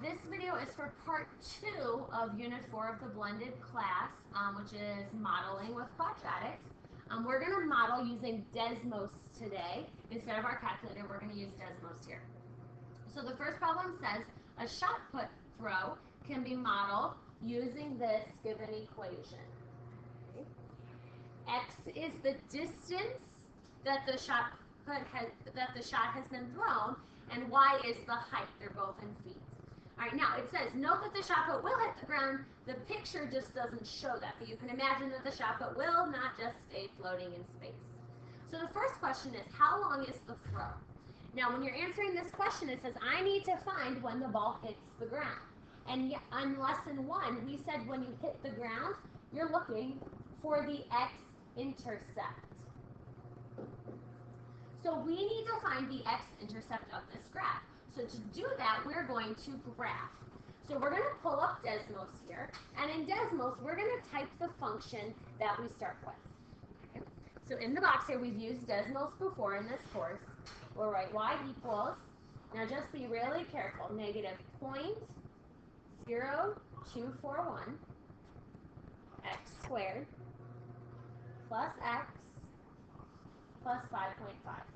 This video is for part 2 of Unit 4 of the blended class, which is modeling with quadratics. We're going to model using Desmos today. Instead of our calculator, we're going to use Desmos here. So the first problem says a shot put throw can be modeled using this given equation. Okay. X is the distance that the shot has been thrown, and y is the height. They're both in feet. All right, now it says, note that the shot put will hit the ground. The picture just doesn't show that, but you can imagine that the shot put will not just stay floating in space. So the first question is, how long is the throw? Now, when you're answering this question, it says, I need to find when the ball hits the ground. And on lesson 1, we said when you hit the ground, you're looking for the x-intercept. So we need to find the x-intercept of this graph. So to do that, we're going to graph. So we're going to pull up Desmos here, and in Desmos, we're going to type the function that we start with. Okay. So in the box here, we've used Desmos before in this course. We'll write y equals, now just be really careful, negative 0.0241 x squared plus x plus 5.5.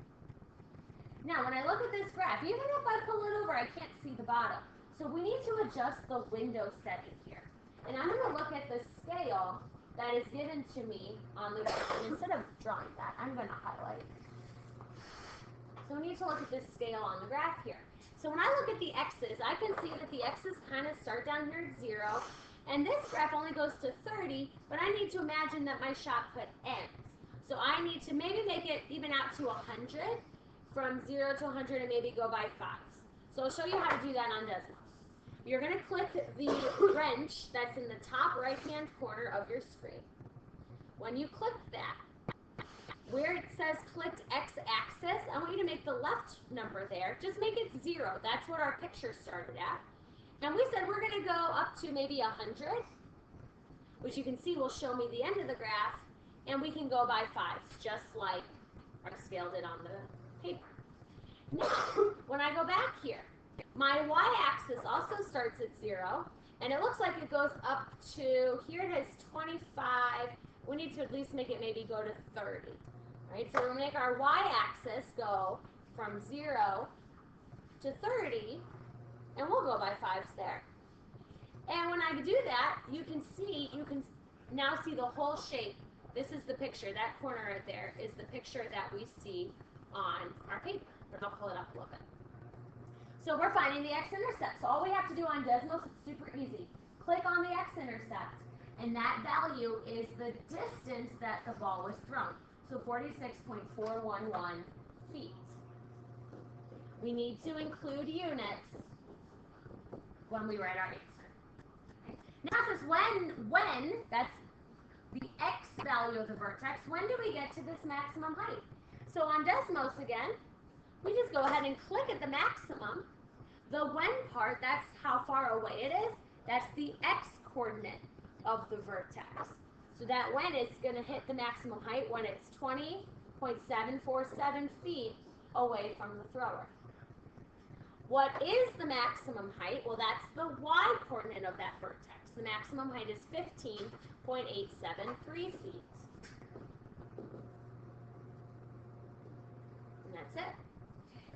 Now, when I look at this graph, even if I pull it over, I can't see the bottom. So we need to adjust the window setting here. And I'm going to look at the scale that is given to me on the graph. And instead of drawing that, I'm going to highlight. So we need to look at this scale on the graph here. So when I look at the x's, I can see that the x's kind of start down here at 0. And this graph only goes to 30, but I need to imagine that my shot put ends. So I need to maybe make it even out to 100. From 0 to 100 and maybe go by 5s. So I'll show you how to do that on Desmos. You're going to click the wrench that's in the top right-hand corner of your screen. When you click that, where it says clicked x-axis, I want you to make the left number there. Just make it 0. That's what our picture started at. And we said we're going to go up to maybe 100, which you can see will show me the end of the graph, and we can go by 5s, just like our scale did on the paper. Now, when I go back here, my y-axis also starts at 0, and it looks like it goes up to, here it is 25. We need to at least make it maybe go to 30. Right? So we'll make our y-axis go from 0 to 30, and we'll go by 5s there. And when I do that, you can now see the whole shape. This is the picture. That corner right there is the picture that we see on our paper. But I'll pull it up a little bit. So we're finding the x-intercept. So all we have to do on Desmos is super easy. Click on the x-intercept, and that value is the distance that the ball was thrown. So 46.411 feet. We need to include units when we write our answer. Now it says when, that's the x value of the vertex, when do we get to this maximum height? So on Desmos again, we just go ahead and click at the maximum. The when part, that's how far away it is. That's the x-coordinate of the vertex. So that when is going to hit the maximum height when it's 20.747 feet away from the thrower. What is the maximum height? Well, that's the y-coordinate of that vertex. The maximum height is 15.873 feet. And that's it.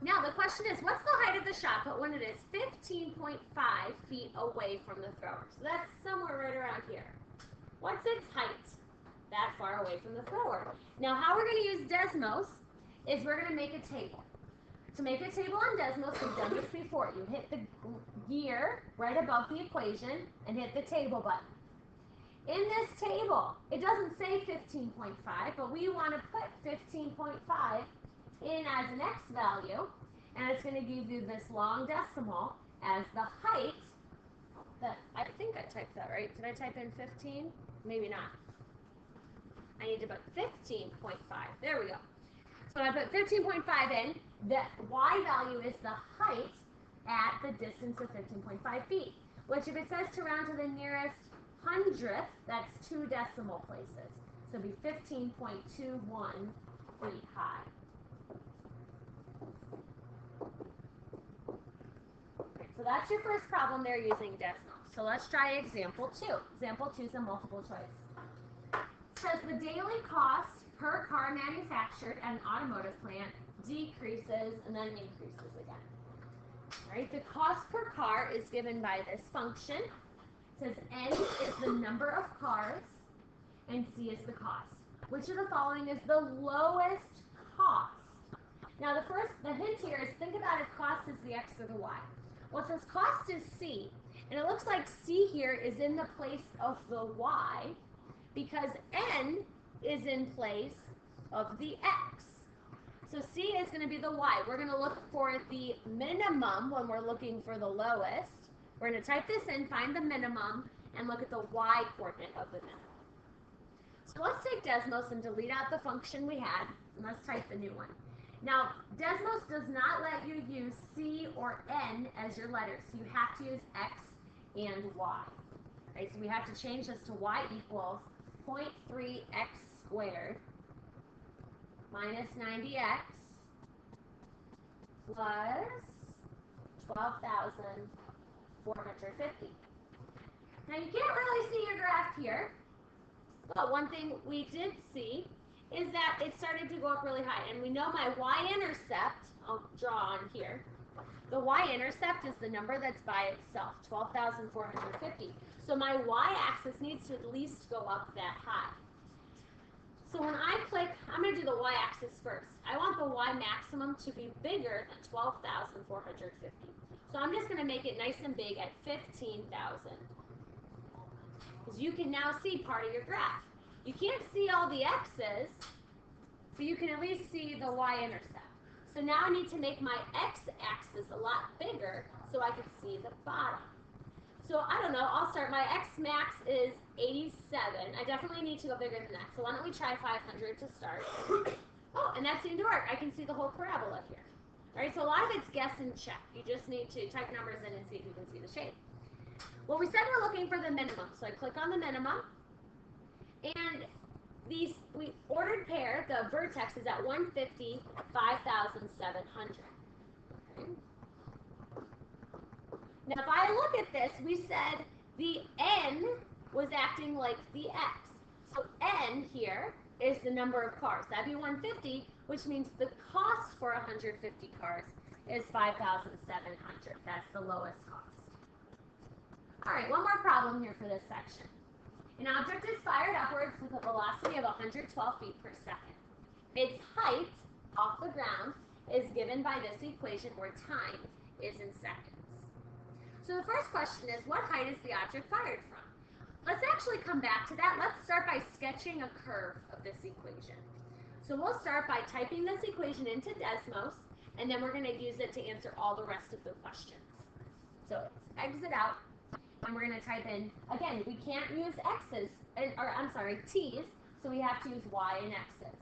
Now the question is, what's the height of the shot put when it is 15.5 feet away from the thrower? So that's somewhere right around here. What's its height that far away from the thrower? Now how we're going to use Desmos is we're going to make a table. To make a table on Desmos, we've done this before. You hit the gear right above the equation and hit the table button. In this table, it doesn't say 15.5, but we want to put 15.5 in as an x value, and it's going to give you this long decimal as the height. I think I typed that right. Did I type in 15? Maybe not. I need to put 15.5. There we go. So I put 15.5 in. The y value is the height at the distance of 15.5 feet, which if it says to round to the nearest hundredth, that's 2 decimal places. So it'd be 15.21 feet high. So So that's your first problem there using Desmos. So let's try example 2. Example 2 is a multiple choice. It says the daily cost per car manufactured at an automotive plant decreases and then increases again. All right, the cost per car is given by this function. It says N is the number of cars and C is the cost. Which of the following is the lowest cost? Now the hint here is think about if cost is the X or the Y. Well, it says cost is C, and it looks like C here is in the place of the Y because N is in place of the X. So C is going to be the Y. We're going to look for the minimum when we're looking for the lowest. We're going to type this in, find the minimum, and look at the Y coordinate of the minimum. So let's take Desmos and delete out the function we had, and let's type the new one. Now, Desmos does not let you use C or N as your letters, so you have to use X and Y. Right, so we have to change this to Y equals 0.3x squared minus 90x plus 12,450. Now, you can't really see your graph here, but one thing we did see is that it started to go up really high. And we know my y-intercept, I'll draw on here, the y-intercept is the number that's by itself, 12,450. So my y-axis needs to at least go up that high. So when I click, I'm going to do the y-axis first. I want the y maximum to be bigger than 12,450. So I'm just going to make it nice and big at 15,000. Because you can now see part of your graph. You can't see all the x's, but you can at least see the y-intercept. So now I need to make my x-axis a lot bigger so I can see the bottom. So I don't know, I'll start. My x max is 87. I definitely need to go bigger than that. So why don't we try 500 to start? Oh, and that seemed to work. I can see the whole parabola here. All right, so a lot of it's guess and check. You just need to type numbers in and see if you can see the shape. Well, we said we're looking for the minimum, so I click on the minimum. And we ordered pair, the vertex is at 150, 5,700. Okay. Now, if I look at this, we said the N was acting like the X. So N here is the number of cars. That'd be 150, which means the cost for 150 cars is 5,700. That's the lowest cost. All right, one more problem here for this section. An object is fired upwards with a velocity of 112 feet per second. Its height off the ground is given by this equation where time is in seconds. So the first question is, what height is the object fired from? Let's actually come back to that. Let's start by sketching a curve of this equation. So we'll start by typing this equation into Desmos, and then we're going to use it to answer all the rest of the questions. So exit out. And we're going to type in, again, we can't use x's, t's, so we have to use y and x's.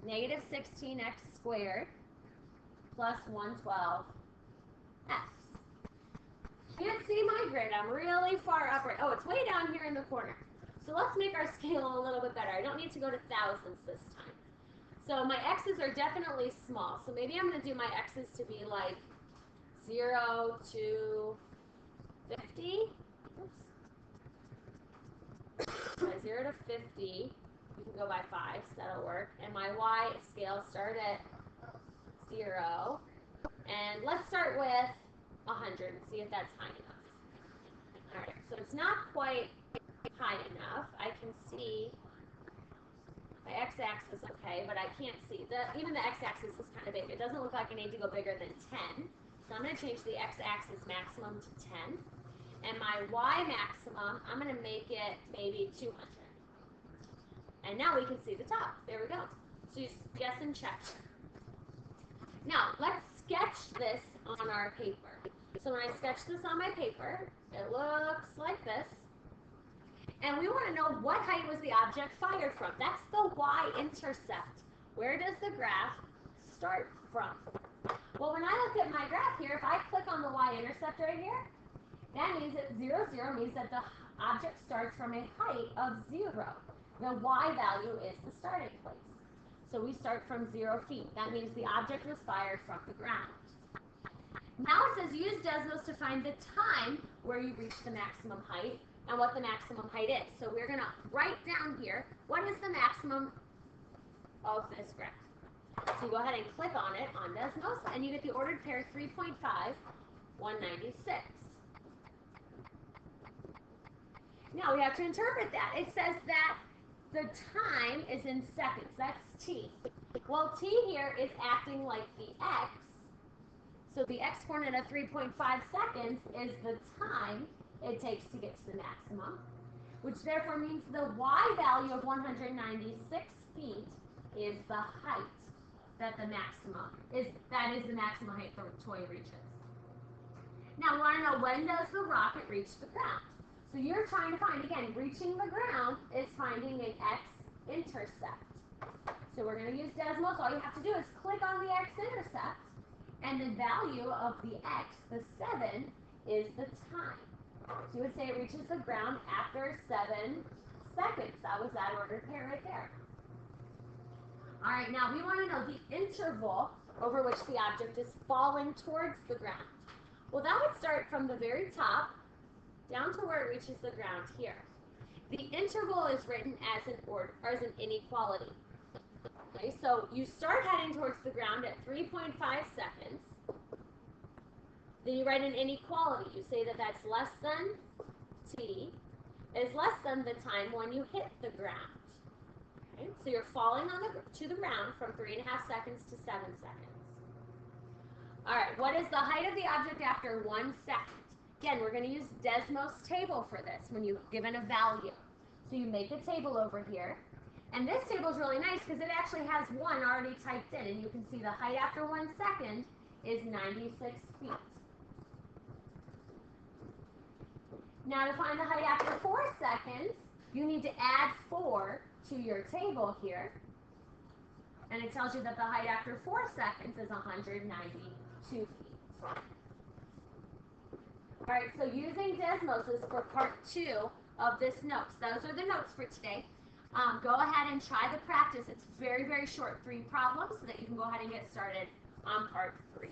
Negative 16x squared plus 112 x. Can't see my grid. I'm really far up right. Oh, it's way down here in the corner. So let's make our scale a little bit better. I don't need to go to thousands this time. So my x's are definitely small. So maybe I'm going to do my x's to be like 0 to 50. Oops. 0 to 50. You can go by 5, so that'll work. And my y scale start at 0. And let's start with 100 and see if that's high enough. All right, so it's not quite high enough. I can see my x-axis, okay, but I can't see. Even the x-axis is kind of big. It doesn't look like I need to go bigger than 10. So I'm going to change the x-axis maximum to 10. And my y maximum, I'm going to make it maybe 200. And now we can see the top. There we go. So you guess and check. Now, let's sketch this on our paper. So when I sketch this on my paper, it looks like this. And we want to know what height was the object fired from. That's the y-intercept. Where does the graph start from? Well, when I look at my graph here, if I click on the y-intercept right here, that means that 0, 0 means that the object starts from a height of 0. The y value is the starting place. So we start from 0 feet. That means the object was fired from the ground. Now it says use Desmos to find the time where you reach the maximum height and what the maximum height is. So we're going to write down here, what is the maximum of this graph? So you go ahead and click on it on Desmos, and you get the ordered pair 3.5, 196. Now we have to interpret that. It says that the time is in seconds. That's t. Well, t here is acting like the x. So the x coordinate of 3.5 seconds is the time it takes to get to the maximum, which therefore means the y value of 196 feet is the height that the maximum is. That is the maximum height the toy reaches. Now we want to know, when does the rocket reach the ground? So you're trying to find, again, reaching the ground is finding an x-intercept. So we're going to use Desmos. All you have to do is click on the x-intercept, and the value of the x, the 7, is the time. So you would say it reaches the ground after 7 seconds. That was that ordered pair right there. All right, now we want to know the interval over which the object is falling towards the ground. Well, that would start from the very top down to where it reaches the ground here. The interval is written as an inequality. Okay, so you start heading towards the ground at 3.5 seconds. Then you write an inequality. You say that that's less than t is less than the time when you hit the ground. Okay, so you're falling to the ground from 3.5 seconds to 7 seconds. All right, what is the height of the object after 1 second? Again, we're going to use Desmos table for this when you're given a value. So you make a table over here. And this table is really nice because it actually has 1 already typed in. And you can see the height after 1 second is 96 feet. Now to find the height after 4 seconds, you need to add 4 to your table here. And it tells you that the height after 4 seconds is 192 feet. All right, so using Desmos is for part 2 of this notes. Those are the notes for today. Go ahead and try the practice. It's very, very short, 3 problems, so that you can go ahead and get started on part 3.